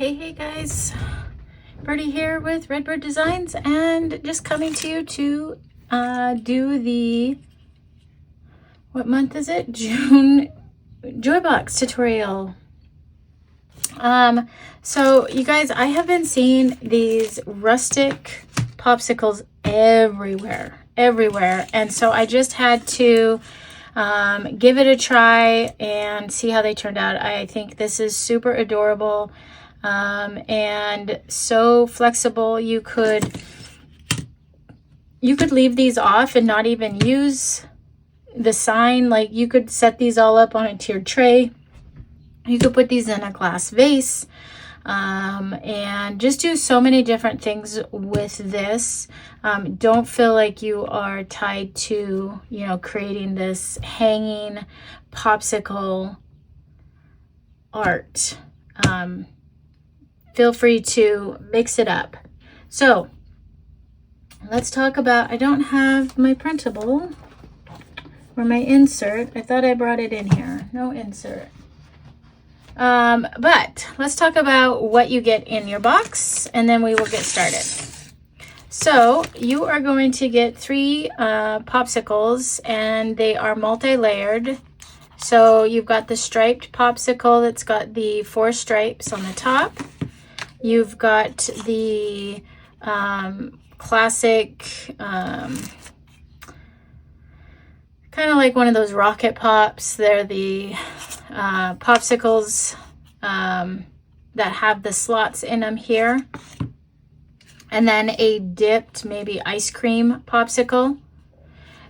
Hey guys, Birdie here with Redbird Designs, and just coming to you to do the, what month is it? June Joy Box tutorial. So you guys, I have been seeing these rustic popsicles everywhere, and so I just had to give it a try and see how they turned out. I think this is super adorable and so flexible. You could leave these off and not even use the sign. Like, you could set these all up on a tiered tray. You could put these in a glass vase, and just do so many different things with this. Don't feel like you are tied to, creating this hanging popsicle art. Feel free to mix it up. So let's talk about, I don't have my printable or my insert. I thought I brought it in here. No insert. But let's talk about what you get in your box, and then we will get started. So you are going to get 3 popsicles, and they are multi-layered. So you've got the striped popsicle that's got the 4 stripes on the top. You've got the classic, kind of like one of those rocket pops. They're the popsicles that have the slots in them here. And then a dipped, maybe ice cream popsicle.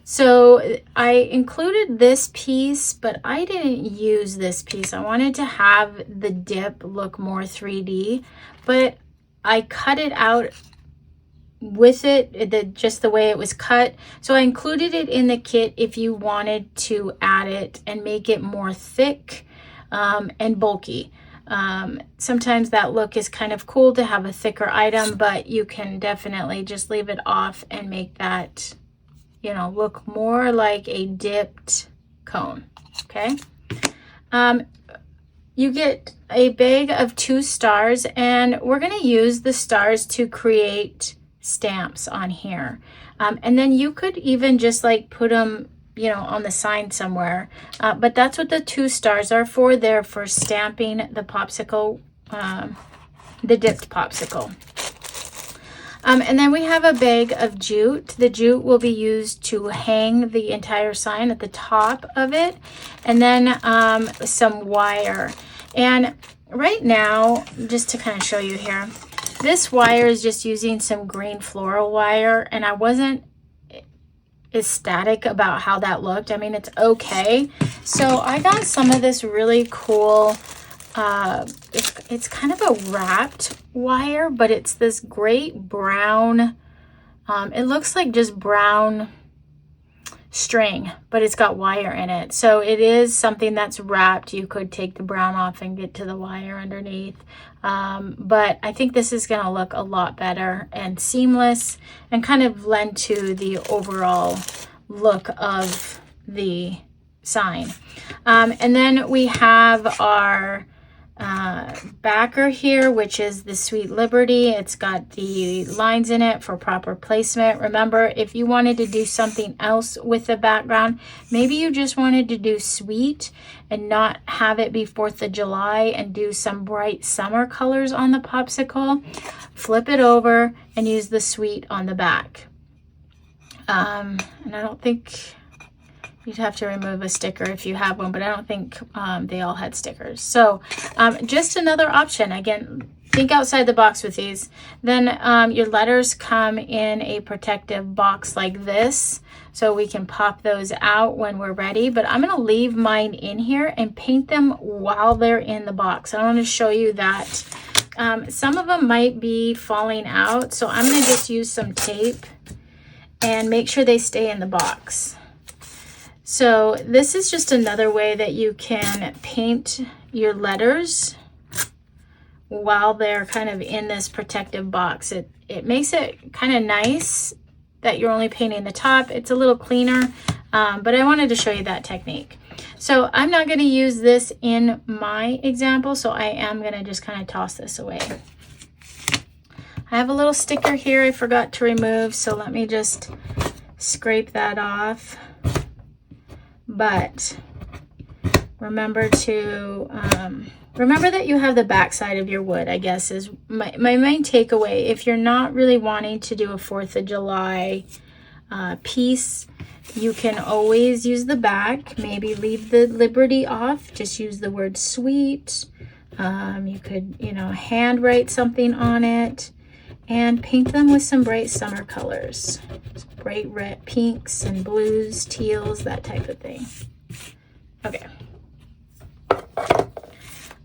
So I included this piece, but I didn't use this piece. I wanted to have the dip look more 3D, but I cut it out with it, just the way it was cut. So I included it in the kit if you wanted to add it and make it more thick and bulky. Sometimes that look is kind of cool to have a thicker item, but you can definitely just leave it off and make that, look more like a dipped cone. Okay. You get a bag of 2 stars, and we're going to use the stars to create stamps on here. And then you could even just like put them, on the sign somewhere. But that's what the 2 stars are for. They're for stamping the popsicle, the dipped popsicle. And then we have a bag of jute. The jute will be used to hang the entire sign at the top of it. And then some wire. And right now, just to kind of show you here, this wire is just using some green floral wire, and I wasn't ecstatic about how that looked. I mean, it's okay. So I got some of this really cool, it's kind of a wrapped wire, but it's this great brown, it looks like just brown string, but it's got wire in it. So it is something that's wrapped. You could take the brown off and get to the wire underneath. But I think this is going to look a lot better and seamless and kind of lend to the overall look of the sign. And then we have our backer here, which is the Sweet Liberty. It's got the lines in it for proper placement. Remember, if you wanted to do something else with the background, maybe you just wanted to do sweet and not have it be 4th of July and do some bright summer colors on the popsicle, flip it over and use the sweet on the back. And I don't think you'd have to remove a sticker if you have one, but I don't think they all had stickers. So just another option. Again, think outside the box with these. Then your letters come in a protective box like this, so we can pop those out when we're ready. But I'm going to leave mine in here and paint them while they're in the box. I want to show you that. Some of them might be falling out, so I'm going to just use some tape and make sure they stay in the box. So this is just another way that you can paint your letters while they're kind of in this protective box. It makes it kind of nice that you're only painting the top. It's a little cleaner, but I wanted to show you that technique. So I'm not going to use this in my example, so I am going to just kind of toss this away. I have a little sticker here I forgot to remove, so let me just scrape that off. But remember to remember that you have the back side of your wood, I guess, is my main takeaway. If you're not really wanting to do a 4th of July piece, you can always use the back. Maybe leave the Liberty off. Just use the word sweet. You could, you know, handwrite something on it and paint them with some bright summer colors. Bright red, pinks and blues, teals, that type of thing. Okay.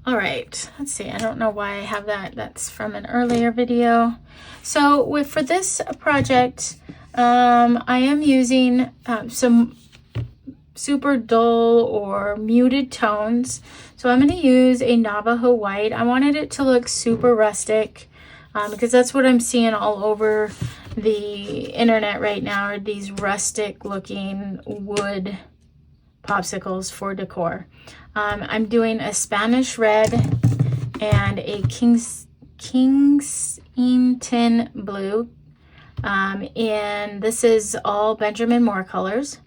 All right, let's see. I don't know why I have that. That's from an earlier video. So for this project, I am using some super dull or muted tones. So I'm going to use a Navajo white. I wanted it to look super rustic because that's what I'm seeing all over the internet right now, are these rustic looking wood popsicles for decor. I'm doing a Spanish red and a Kensington blue. And this is all Benjamin Moore colors.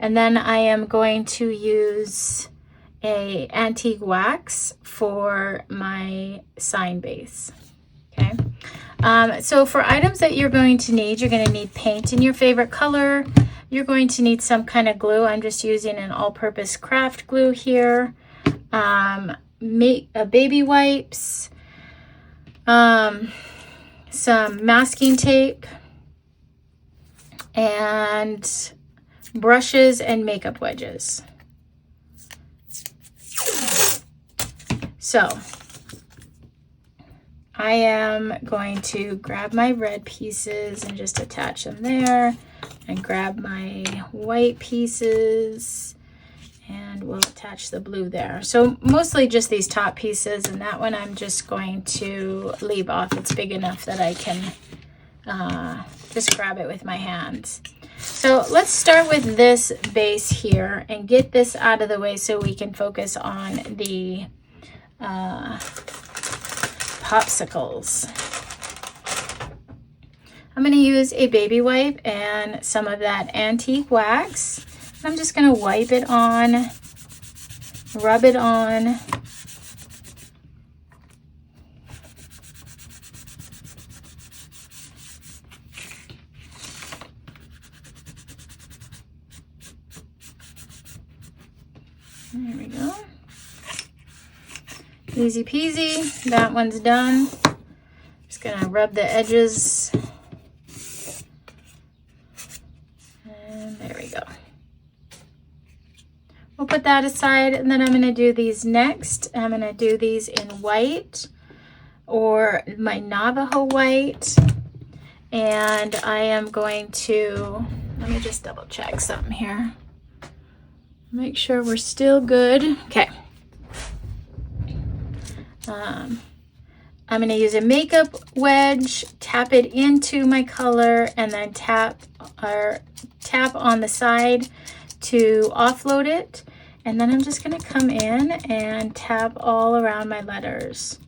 And then I am going to use a antique wax for my sign base. Okay. So for items that you're going to need paint in your favorite color. You're going to need some kind of glue. I'm just using an all-purpose craft glue here. Baby wipes, some masking tape, and brushes and makeup wedges. So I am going to grab my red pieces and just attach them there, and grab my white pieces and we'll attach the blue there. So mostly just these top pieces, and that one I'm just going to leave off. It's big enough that I can just grab it with my hands. So let's start with this base here and get this out of the way so we can focus on the popsicles. I'm going to use a baby wipe and some of that antique wax. I'm just going to wipe it on, rub it on. There we go. Easy peasy. That one's done. Just going to rub the edges. We'll put that aside, and then I'm going to do these next. I'm going to do these in white, or my Navajo white, and I am going to, let me just double check something here. Make sure we're still good. Okay. I'm going to use a makeup wedge, tap it into my color, and then tap on the side to offload it. And then I'm just going to come in and tap all around my letters.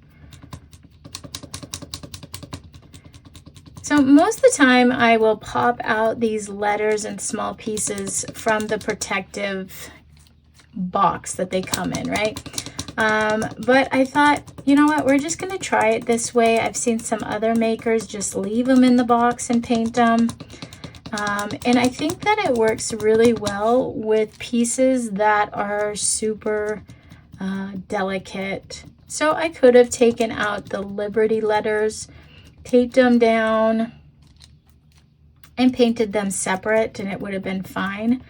So most of the time I will pop out these letters in small pieces from the protective box that they come in, right? But I thought, you know what, we're just going to try it this way. I've seen some other makers just leave them in the box and paint them. And I think that it works really well with pieces that are super delicate. So I could have taken out the Liberty letters, taped them down, and painted them separate, and it would have been fine.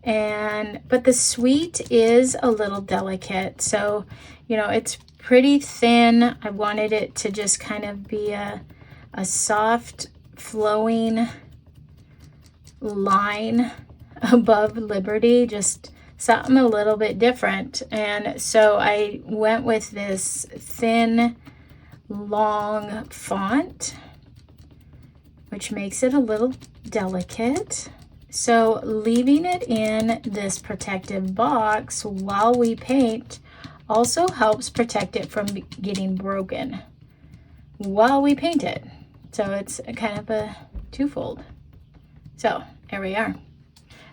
But the sweet is a little delicate, so you know, it's pretty thin. I wanted it to just kind of be a soft flowing line above Liberty, just something a little bit different. And so I went with this thin, long font, which makes it a little delicate. So leaving it in this protective box while we paint also helps protect it from getting broken while we paint it. So it's kind of a twofold. So there we are.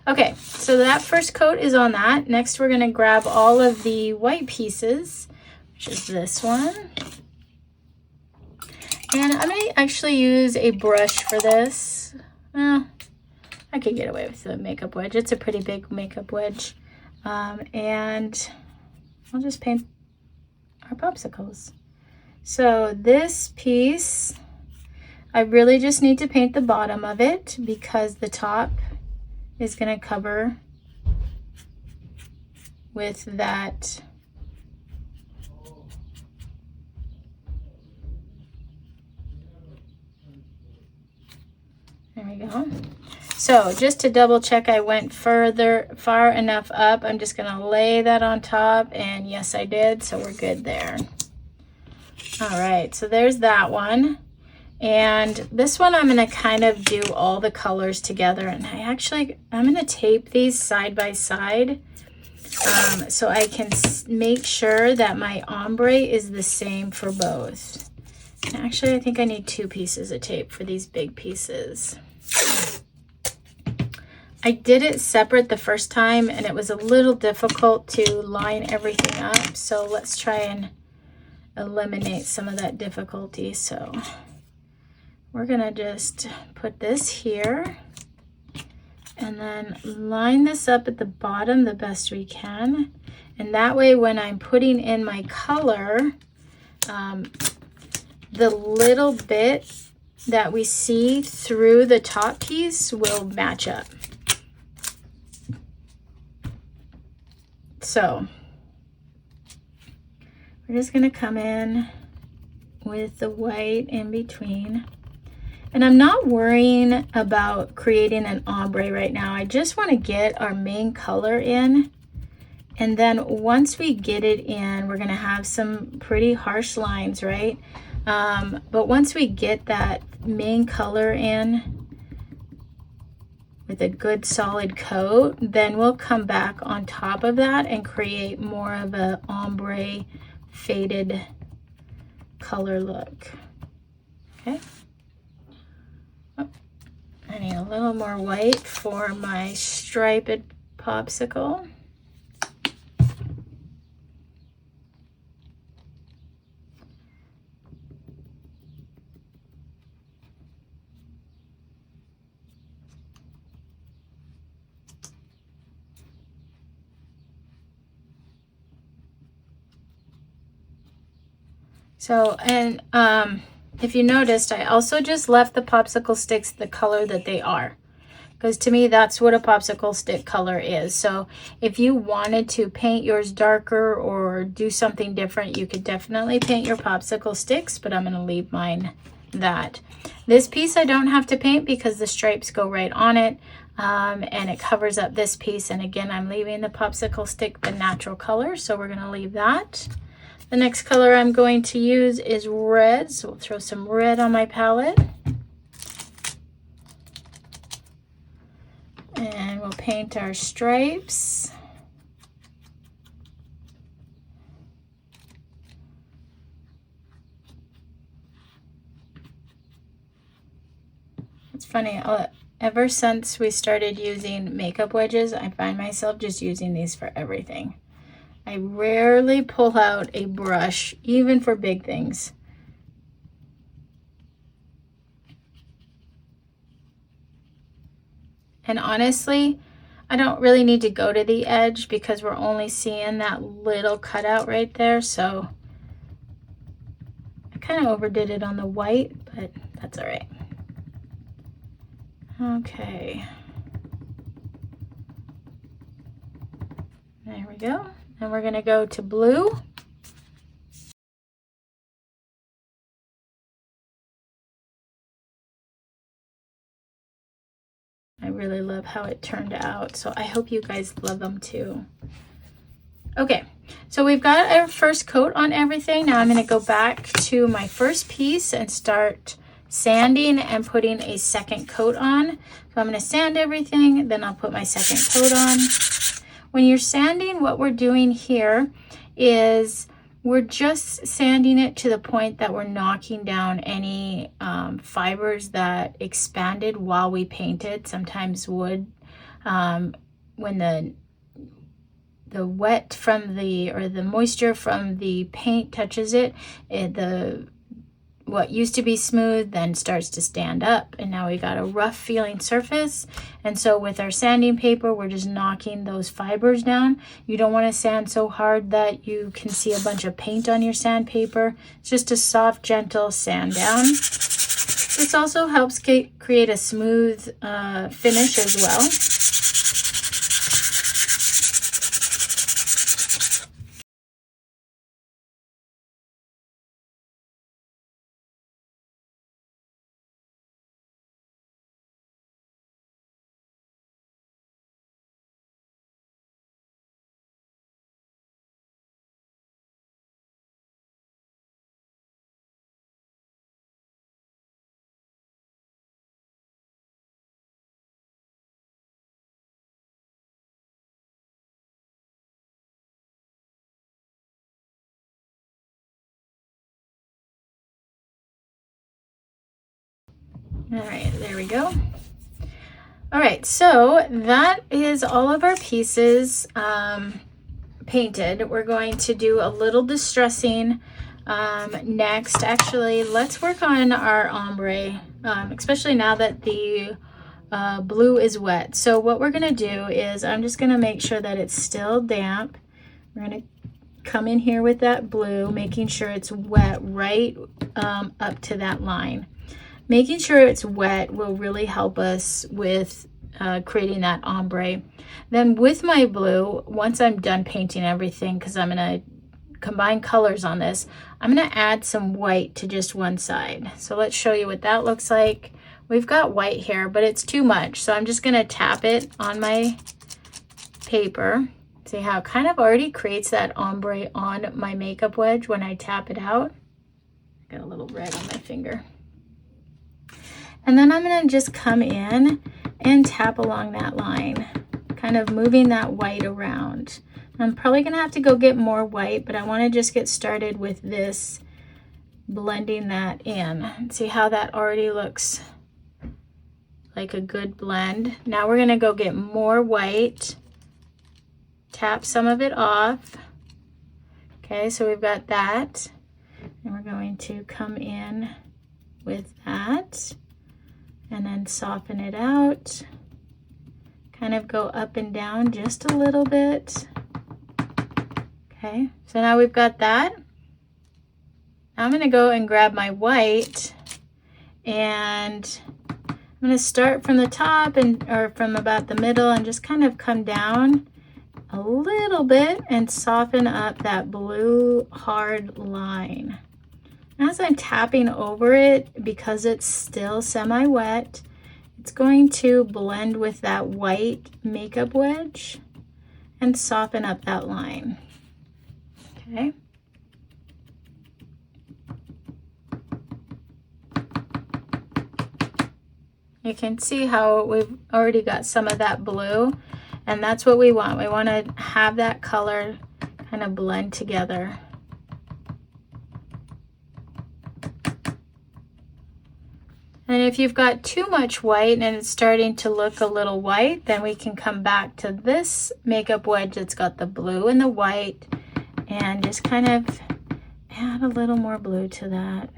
Okay, so that first coat is on that. Next we're gonna grab all of the white pieces, which is this one. And I'm gonna actually use a brush for this. I could get away with the makeup wedge. It's a pretty big makeup wedge. And I'll just paint our popsicles. So this piece, I really just need to paint the bottom of it because the top is gonna cover with that there we go. So just to double check, I went far enough up. I'm just gonna lay that on top, and yes, I did, so we're good there. All right, so there's that one. And this one, I'm gonna kind of do all the colors together, and I'm gonna tape these side by side so I can make sure that my ombre is the same for both. And actually, I think I need 2 pieces of tape for these big pieces. I did it separate the first time and it was a little difficult to line everything up. So let's try and eliminate some of that difficulty. So we're gonna just put this here and then line this up at the bottom the best we can. And that way when I'm putting in my color, the little bit that we see through the top piece will match up. So we're just gonna come in with the white in between. And I'm not worrying about creating an ombre right now. I just wanna get our main color in. And then once we get it in, we're gonna have some pretty harsh lines, right? But once we get that main color in with a good solid coat, then we'll come back on top of that and create more of a ombre faded color look. Okay. Oh, I need a little more white for my striped popsicle. So, and if you noticed, I also just left the popsicle sticks the color that they are, because to me, that's what a popsicle stick color is. So if you wanted to paint yours darker or do something different, you could definitely paint your popsicle sticks, but I'm gonna leave mine that. This piece I don't have to paint because the stripes go right on it, and it covers up this piece. And again, I'm leaving the popsicle stick the natural color, so we're gonna leave that. The next color I'm going to use is red, so we'll throw some red on my palette. And we'll paint our stripes. It's funny, ever since we started using makeup wedges, I find myself just using these for everything. I rarely pull out a brush, even for big things. And honestly, I don't really need to go to the edge because we're only seeing that little cutout right there. So I kind of overdid it on the white, but that's all right. Okay. There we go. And we're gonna go to blue. I really love how it turned out, so I hope you guys love them too. Okay, so we've got our first coat on everything. Now I'm gonna go back to my first piece and start sanding and putting a second coat on. So I'm going to sand everything, then I'll put my second coat on. When you're sanding, what we're doing here is we're just sanding it to the point that we're knocking down any fibers that expanded while we painted. Sometimes wood, when the wet from the moisture from the paint touches it, what used to be smooth then starts to stand up, and now we got a rough feeling surface. And so with our sanding paper, we're just knocking those fibers down. You don't want to sand so hard that you can see a bunch of paint on your sandpaper. It's just a soft, gentle sand down. This also helps create a smooth finish as well. All right, there we go. All right, so that is all of our pieces painted. We're going to do a little distressing next. Actually, let's work on our ombre, especially now that the blue is wet. So what we're gonna do is I'm just gonna make sure that it's still damp. We're gonna come in here with that blue, making sure it's wet right up to that line. Making sure it's wet will really help us with creating that ombre. Then with my blue, once I'm done painting everything, because I'm gonna combine colors on this, I'm gonna add some white to just one side. So let's show you what that looks like. We've got white here, but it's too much. So I'm just gonna tap it on my paper. See how it kind of already creates that ombre on my makeup wedge when I tap it out. Got a little red on my finger. And then I'm gonna just come in and tap along that line, kind of moving that white around. I'm probably gonna have to go get more white, but I wanna just get started with this, blending that in. See how that already looks like a good blend. Now we're gonna go get more white, tap some of it off. Okay, so we've got that. And we're going to come in with that. And then soften it out, kind of go up and down just a little bit. Okay, so now we've got that. Now I'm gonna go and grab my white, and I'm gonna start from the top or from about the middle and just kind of come down a little bit and soften up that blue hard line. As I'm tapping over it, because it's still semi-wet, it's going to blend with that white makeup wedge and soften up that line. Okay. You can see how we've already got some of that blue, and that's what we want. We want to have that color kind of blend together. And if you've got too much white and it's starting to look a little white, then we can come back to this makeup wedge that's got the blue and the white and just kind of add a little more blue to that.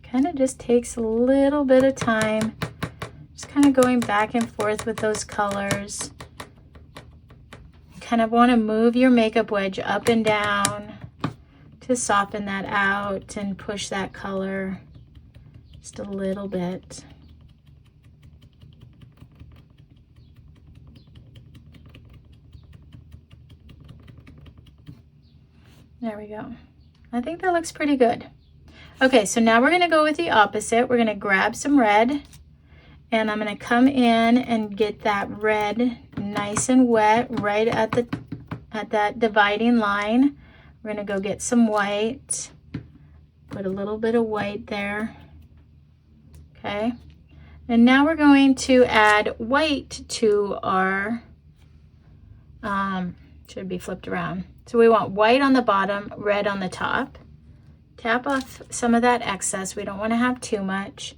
Kind of just takes a little bit of time, just kind of going back and forth with those colors. You kind of want to move your makeup wedge up and down to soften that out and push that color just a little bit. There we go. I think that looks pretty good. Okay, so now we're gonna go with the opposite. We're gonna grab some red, and I'm gonna come in and get that red nice and wet right at that dividing line. We're gonna go get some white, put a little bit of white there, okay? And now we're going to add white to our, should be flipped around. So we want white on the bottom, red on the top. Tap off some of that excess. We don't want to have too much.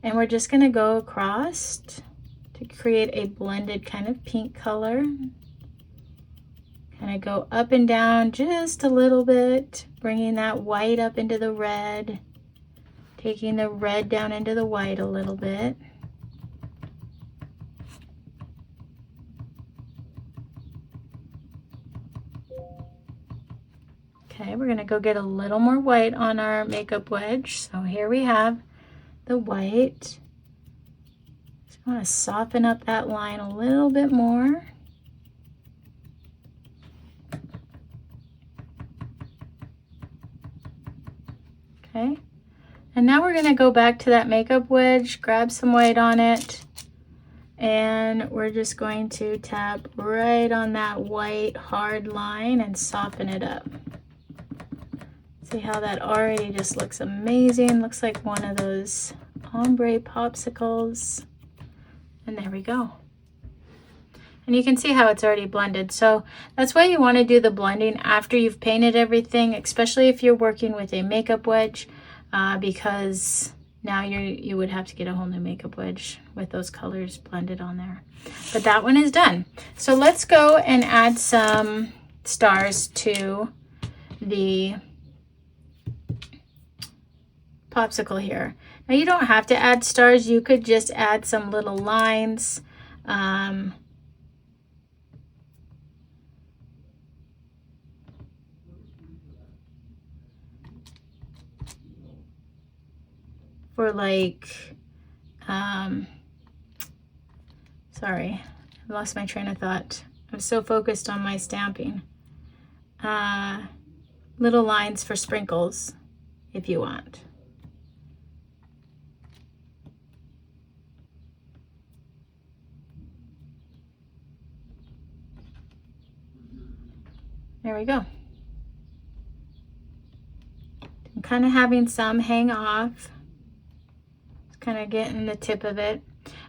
And we're just going to go across to create a blended kind of pink color. Kind of go up and down just a little bit, bringing that white up into the red, taking the red down into the white a little bit. Okay, we're gonna go get a little more white on our makeup wedge. So here we have the white. Just wanna soften up that line a little bit more. Okay, and now we're gonna go back to that makeup wedge, grab some white on it, and we're just going to tap right on that white hard line and soften it up. See how that already just looks amazing. Looks like one of those ombre popsicles. And there we go. And you can see how it's already blended. So that's why you want to do the blending after you've painted everything, especially if you're working with a makeup wedge, because now you would have to get a whole new makeup wedge with those colors blended on there. But that one is done. So let's go and add some stars to the popsicle here. Now you don't have to add stars, you could just add some little lines. For like, sorry, I lost my train of thought. I was so focused on my stamping. Little lines for sprinkles if you want. There we go. I'm kind of having some hang off. Just kind of getting the tip of it.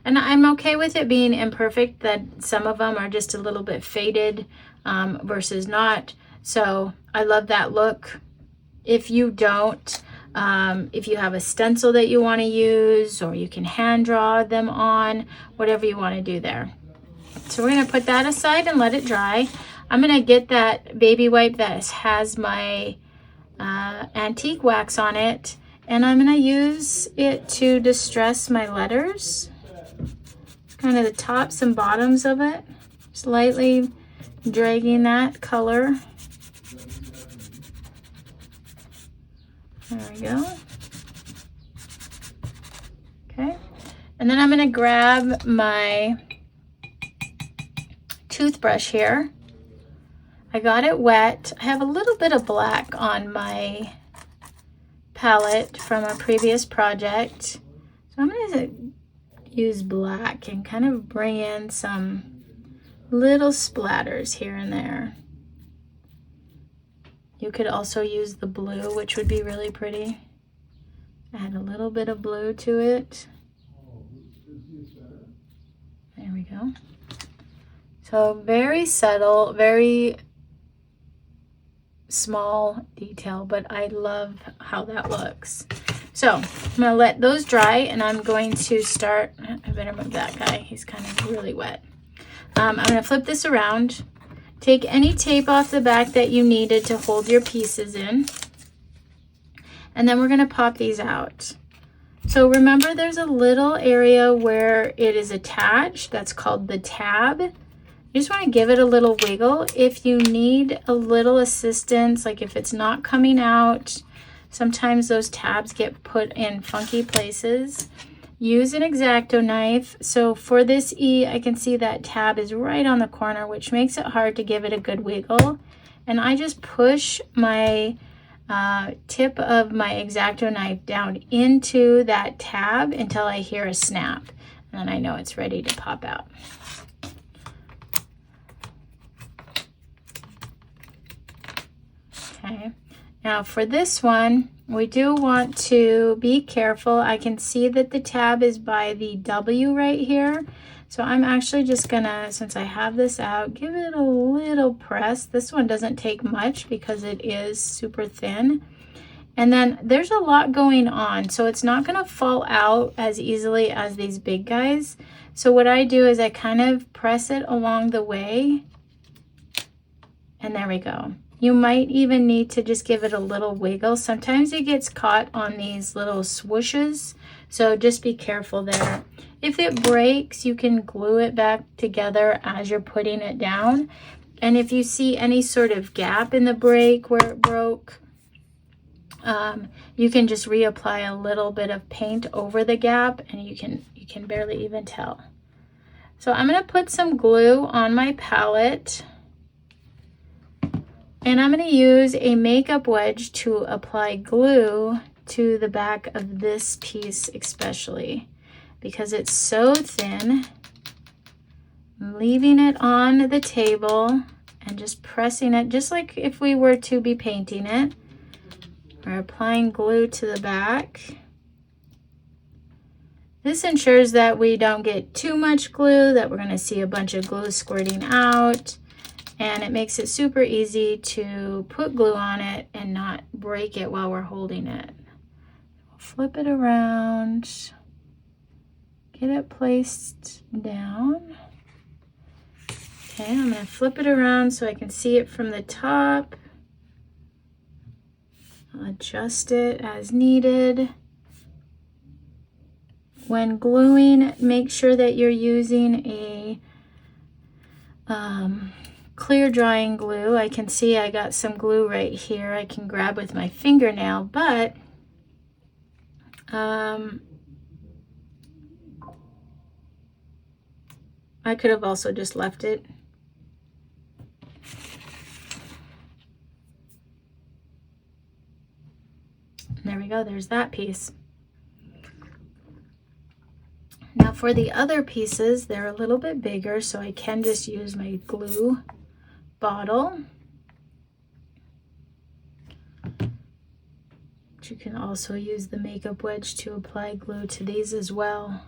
And I'm okay with it being imperfect, that some of them are just a little bit faded versus not. So I love that look. If you don't, if you have a stencil that you want to use, or you can hand draw them on, whatever you want to do there. So we're going to put that aside and let it dry. I'm going to get that baby wipe that has my antique wax on it, and I'm going to use it to distress my letters. Kind of the tops and bottoms of it. Just lightly dragging that color. There we go. Okay. And then I'm going to grab my toothbrush here. I got it wet. I have a little bit of black on my palette from a previous project. So I'm going to use black and kind of bring in some little splatters here and there. You could also use the blue, which would be really pretty. Add a little bit of blue to it. There we go. So very subtle, very small detail, but I love how that looks. So I'm gonna let those dry, and I'm going to start. I better move that guy, he's kind of really wet. I'm gonna flip this around, take any tape off the back that you needed to hold your pieces in, and then we're gonna pop these out. So remember, there's a little area where it is attached that's called the tab. You just want to give it a little wiggle. If you need a little assistance, like if it's not coming out, sometimes those tabs get put in funky places. Use an X-Acto knife. So for this E, I can see that tab is right on the corner, which makes it hard to give it a good wiggle. And I just push my tip of my X-Acto knife down into that tab until I hear a snap. And then I know it's ready to pop out. Okay, Okay, now for this one, we do want to be careful. I can see that the tab is by the W right here. So I'm actually just gonna, since I have this out, give it a little press. This one doesn't take much because it is super thin. And then there's a lot going on, so it's not gonna fall out as easily as these big guys. So what I do is I kind of press it along the way, and there we go. You might even need to just give it a little wiggle. Sometimes it gets caught on these little swooshes, so just be careful there. If it breaks, you can glue it back together as you're putting it down. And if you see any sort of gap in the break where it broke, you can just reapply a little bit of paint over the gap, and you can barely even tell. So I'm going to put some glue on my palette, and I'm going to use a makeup wedge to apply glue to the back of this piece especially, because it's so thin. I'm leaving it on the table and just pressing it just like if we were to be painting it. We're applying glue to the back. This ensures that we don't get too much glue, that we're going to see a bunch of glue squirting out, and it makes it super easy to put glue on it and not break it while we're holding it. Flip it around, get it placed down. Okay, I'm going to flip it around so I can see it from the top. I'll adjust it as needed. When gluing, make sure that you're using a clear drying glue. I can see I got some glue right here I can grab with my fingernail, but I could have also just left it. There we go, there's that piece. Now for the other pieces, they're a little bit bigger, so I can just use my glue bottle. But you can also use the makeup wedge to apply glue to these as well.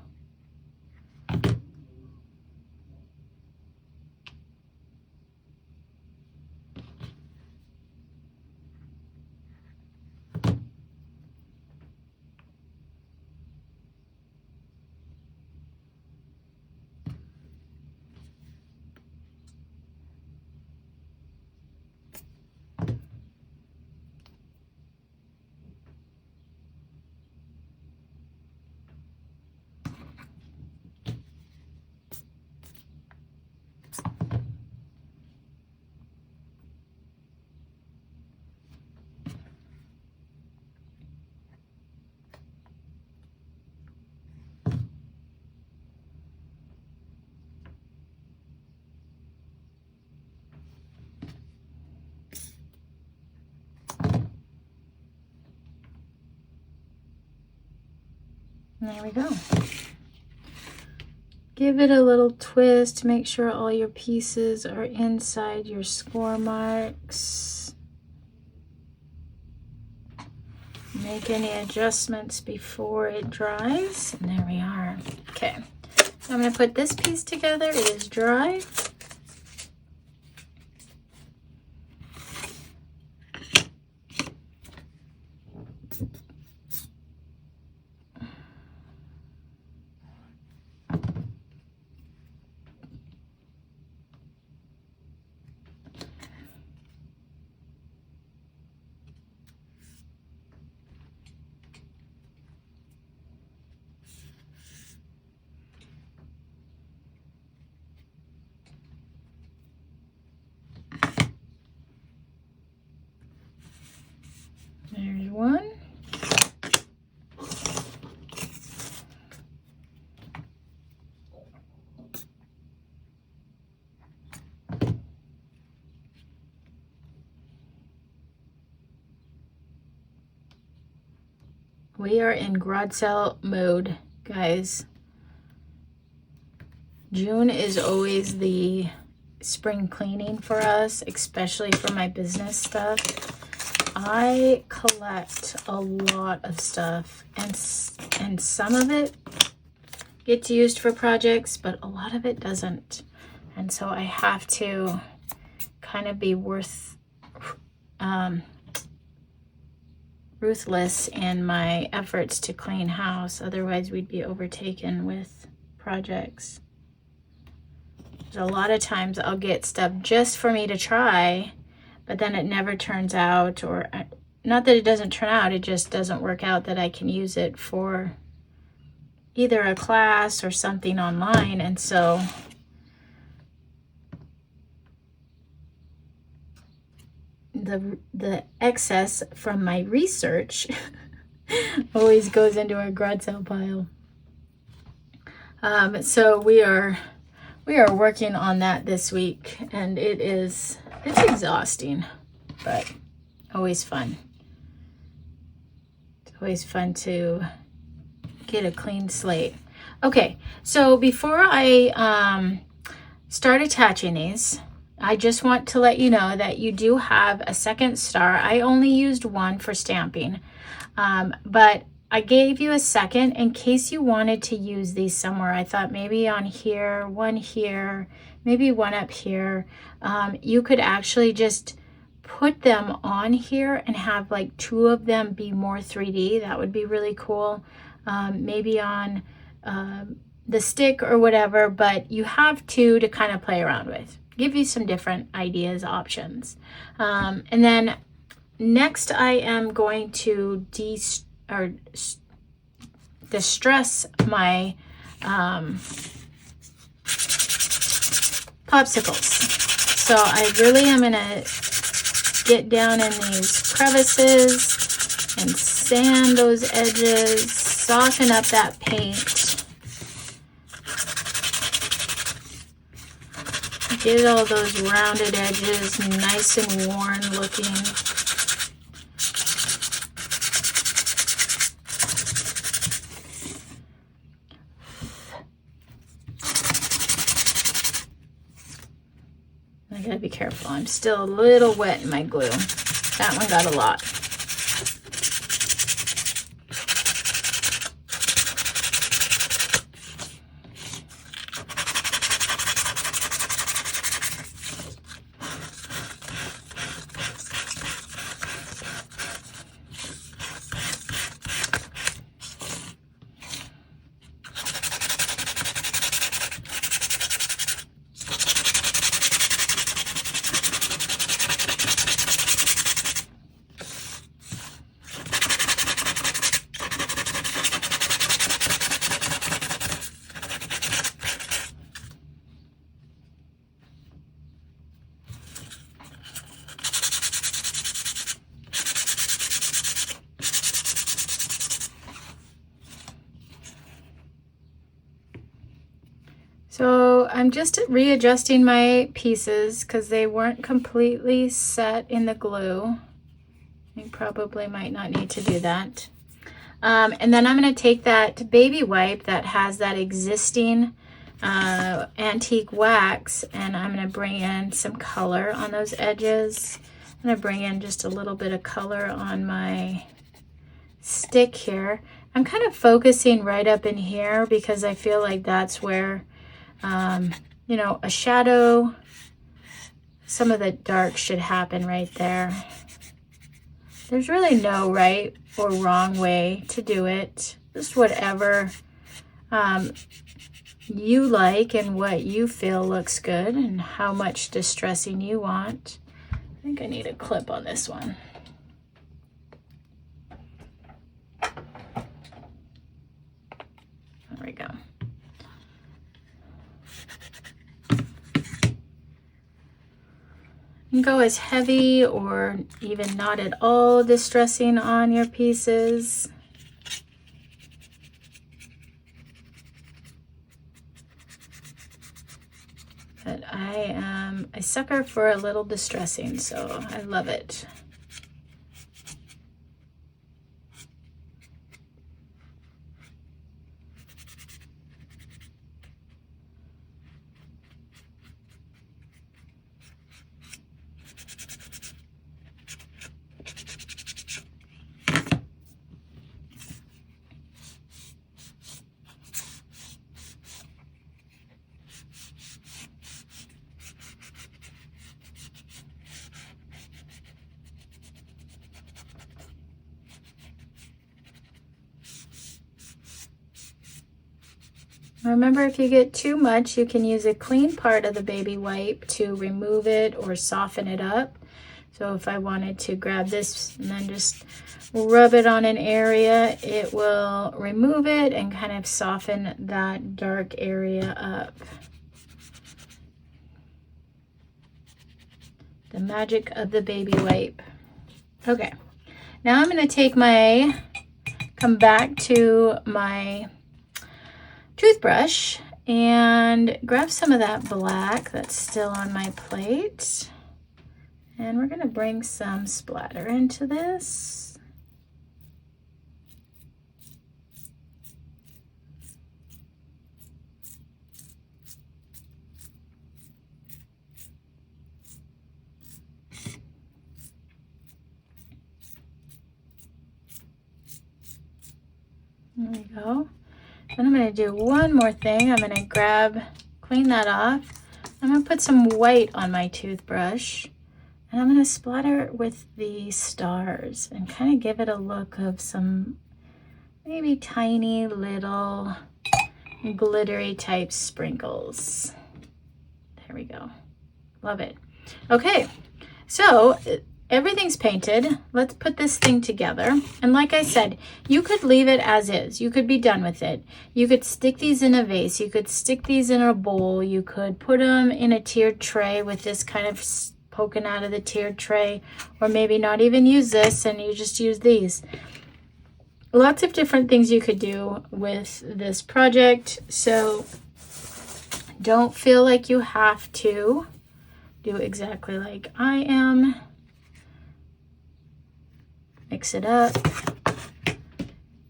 There we go. Give it a little twist to make sure all your pieces are inside your score marks. Make any adjustments before it dries. And there we are. Okay, so I'm going to put this piece together. It is dry. There's one. We are in garage sale mode, guys. June is always the spring cleaning for us, especially for my business stuff. I collect a lot of stuff, and some of it gets used for projects, but a lot of it doesn't. And so I have to kind of be ruthless in my efforts to clean house. Otherwise, we'd be overtaken with projects. A lot of times I'll get stuff just for me to try, but then it never turns out, or not that it doesn't turn out, it just doesn't work out that I can use it for either a class or something online. And so the excess from my research always goes into our garage sale pile. So we are working on that this week, and it's exhausting, but always fun. It's always fun to get a clean slate. Okay, so before I start attaching these, I just want to let you know that you do have a second star. I only used one for stamping, but I gave you a second in case you wanted to use these somewhere. I thought maybe on here, maybe one up here. You could actually just put them on here and have like two of them be more 3D. That would be really cool. Maybe on the stick or whatever, but you have two to kind of play around with. Give you some different ideas, options. And then next I am going to distress my popsicles. So I really am gonna get down in these crevices and sand those edges, soften up that paint, get all those rounded edges nice and worn looking. I gotta be careful. I'm still a little wet in my glue. That one got a lot. So I'm just readjusting my pieces because they weren't completely set in the glue. You probably might not need to do that. And then I'm going to take that baby wipe that has that existing antique wax, and I'm going to bring in some color on those edges. I'm going to bring in just a little bit of color on my stick here. I'm kind of focusing right up in here because I feel like that's where you know, a shadow, some of the dark should happen right there. There's really no right or wrong way to do it. Just whatever you like and what you feel looks good and how much distressing you want. I think I need a clip on this one. There we go. You can go as heavy or even not at all distressing on your pieces. But I am a sucker for a little distressing, so I love it. Remember, if you get too much, you can use a clean part of the baby wipe to remove it or soften it up. So if I wanted to grab this and then just rub it on an area, it will remove it and kind of soften that dark area up. The magic of the baby wipe. Okay, now I'm going to come back to my toothbrush and grab some of that black that's still on my plate. And we're going to bring some splatter into this. There we go. Then I'm going to do one more thing. I'm going to clean that off. I'm going to put some white on my toothbrush. And I'm going to splatter it with the stars and kind of give it a look of some maybe tiny little glittery type sprinkles. There we go. Love it. Okay, so everything's painted. Let's put this thing together. And like I said, you could leave it as is. You could be done with it. You could stick these in a vase. You could stick these in a bowl. You could put them in a tiered tray with this kind of poking out of the tiered tray, or maybe not even use this and you just use these. Lots of different things you could do with this project, so don't feel like you have to do exactly like I am. Mix it up,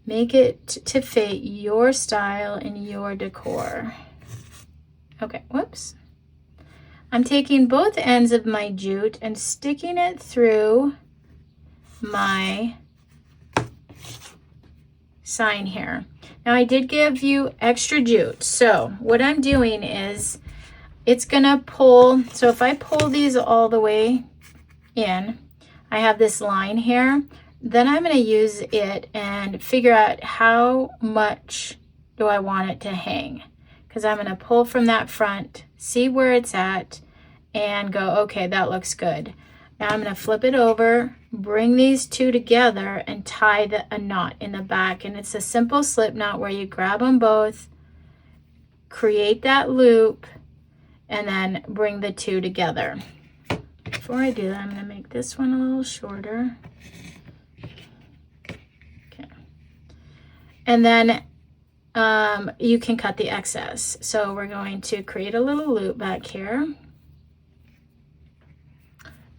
make it to fit your style and your decor. Okay, whoops. I'm taking both ends of my jute and sticking it through my sign here. Now I did give you extra jute, so what I'm doing is it's gonna pull. So if I pull these all the way in, I have this line here, then I'm gonna use it and figure out how much do I want it to hang, because I'm gonna pull from that front, see where it's at, and go, okay, that looks good. Now I'm going to flip it over, bring these two together, and tie a knot in the back. And it's a simple slip knot where you grab them both, create that loop, and then bring the two together. Before I do that, I'm going to make this one a little shorter. Okay. And then you can cut the excess. So we're going to create a little loop back here.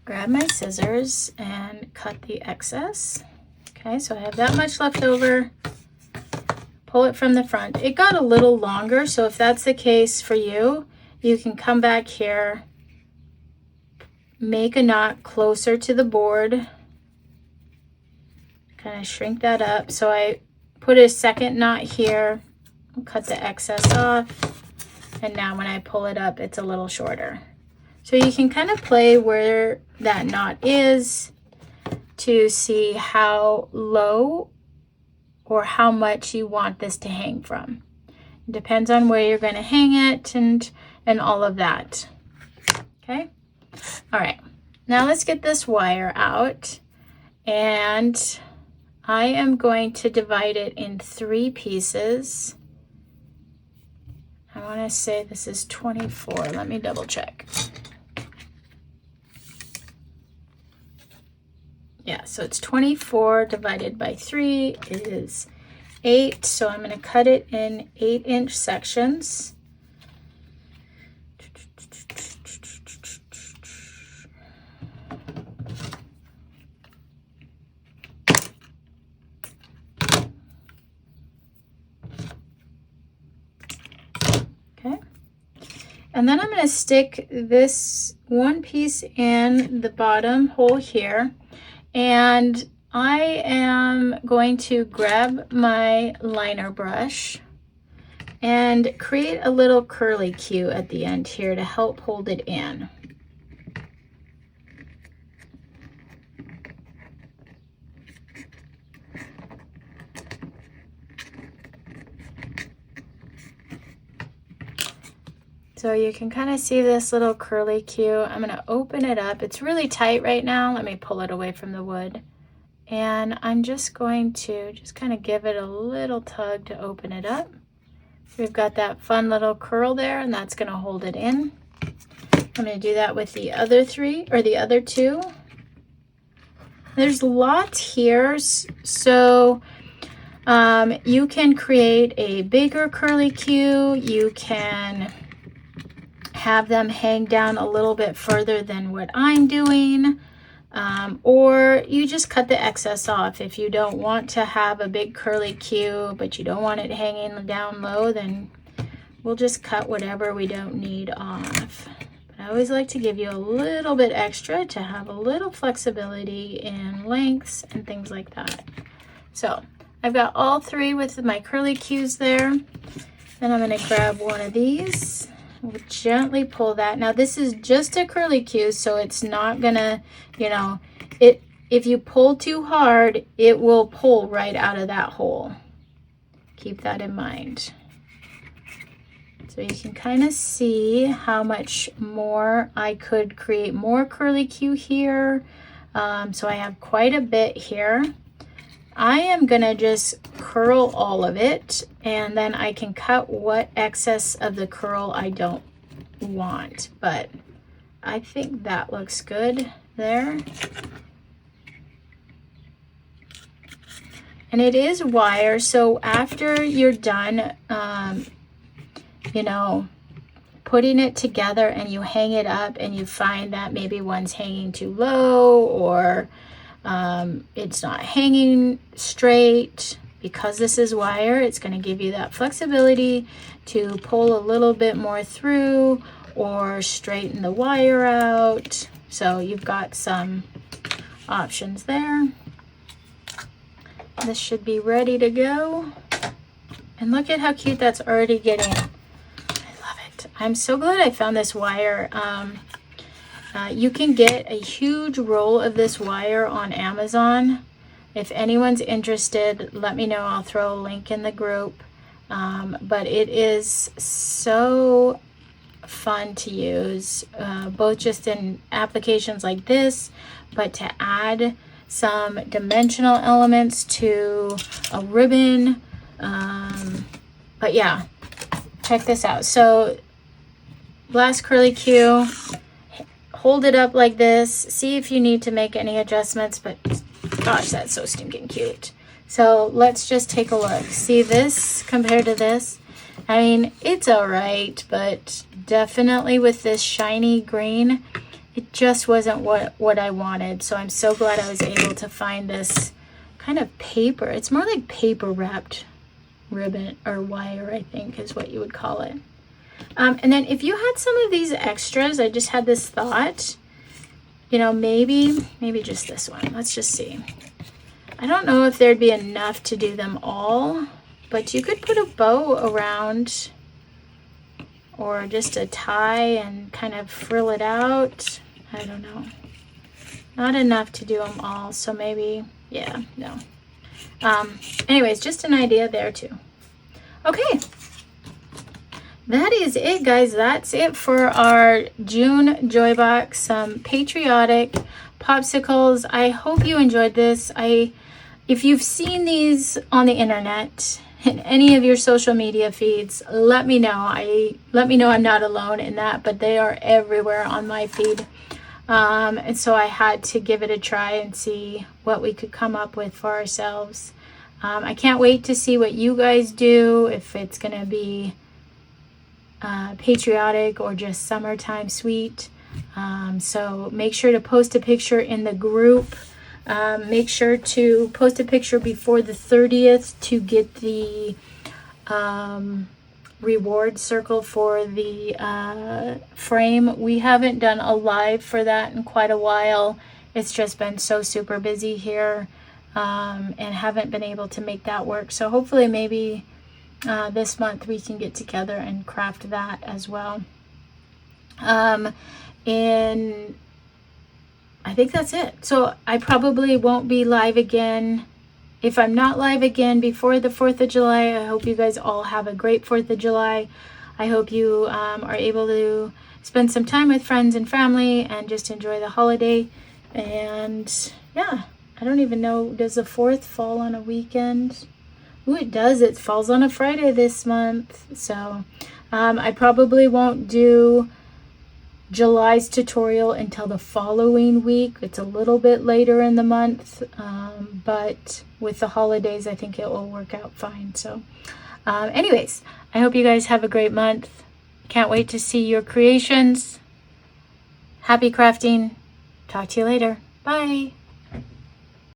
Grab my scissors and cut the excess. Okay, so I have that much left over. Pull it from the front. It got a little longer, so if that's the case for you, you can come back here, make a knot closer to the board, kind of shrink that up. So I put a second knot here, cut the excess off, and now when I pull it up, it's a little shorter. So you can kind of play where that knot is to see how low or how much you want this to hang from. It depends on where you're going to hang it and all of that. Okay. All right. Now let's get this wire out, and I am going to divide it in 3 pieces. I want to say this is 24. Let me double check. Yeah, so it's 24 divided by 3 is 8. So I'm going to cut it in 8-inch sections. Okay. And then I'm going to stick this one piece in the bottom hole here. And I am going to grab my liner brush and create a little curly Q at the end here to help hold it in. So you can kind of see this little curly Q. I'm going to open it up. It's really tight right now. Let me pull it away from the wood. And I'm just going to just kind of give it a little tug to open it up. We've got that fun little curl there, and that's going to hold it in. I'm going to do that with the other three, or the other two. There's lots here, so you can create a bigger curly Q. You can have them hang down a little bit further than what I'm doing, or you just cut the excess off. If you don't want to have a big curly Q, but you don't want it hanging down low, then we'll just cut whatever we don't need off. But I always like to give you a little bit extra to have a little flexibility in lengths and things like that. So I've got all three with my curly Qs there. Then I'm going to grab one of these. We'll gently pull that. Now this is just a curly Q, so it's not gonna, you know, if you pull too hard, it will pull right out of that hole. Keep that in mind. So you can kind of see how much more I could create more curly Q here. So I have quite a bit here. I am gonna just curl all of it, and then I can cut what excess of the curl I don't want, but I think that looks good there. And it is wire, so after you're done, you know, putting it together and you hang it up and you find that maybe one's hanging too low, or it's not hanging straight, because this is wire, it's going to give you that flexibility to pull a little bit more through or straighten the wire out. So you've got some options there. This should be ready to go. And look at how cute that's already getting. I love it. I'm so glad I found this wire. You can get a huge roll of this wire on Amazon. If anyone's interested, let me know. I'll throw a link in the group. But it is so fun to use, both just in applications like this, but to add some dimensional elements to a ribbon. But yeah, check this out. So last curly Q, hold it up like this. See if you need to make any adjustments, but gosh, that's so stinking cute. So let's just take a look. See this compared to this? I mean, it's all right, but definitely with this shiny green, it just wasn't what I wanted. So I'm so glad I was able to find this kind of paper. It's more like paper wrapped ribbon or wire, I think is what you would call it. And then if you had some of these extras, I just had this thought, you know, maybe just this one. Let's just see. I don't know if there'd be enough to do them all, but you could put a bow around, or just a tie and kind of frill it out. I don't know. Not enough to do them all, so maybe, yeah, no. Anyways, just an idea there too. Okay. That is it, guys. That's it for our June Joy Box. Some patriotic popsicles. I hope you enjoyed this. If you've seen these on the internet in any of your social media feeds, let me know. Let me know I'm not alone in that, but they are everywhere on my feed. And so I had to give it a try and see what we could come up with for ourselves. I can't wait to see what you guys do, if it's going to be patriotic or just summertime sweet. So make sure to post a picture in the group. Make sure to post a picture before the 30th to get the reward circle for the frame. We haven't done a live for that in quite a while. It's just been so super busy here, and haven't been able to make that work. So hopefully maybe this month we can get together and craft that as well. And I think that's it. So I probably won't be live again. If I'm not live again before the 4th of July, I hope you guys all have a great 4th of July. I hope you are able to spend some time with friends and family and just enjoy the holiday. And yeah, I don't even know, does the 4th fall on a weekend? Ooh, it does. It falls on a Friday this month. So I probably won't do July's tutorial until the following week. It's a little bit later in the month, but with the holidays, I think it will work out fine. So anyways, I hope you guys have a great month. Can't wait to see your creations. Happy crafting. Talk to you later. Bye.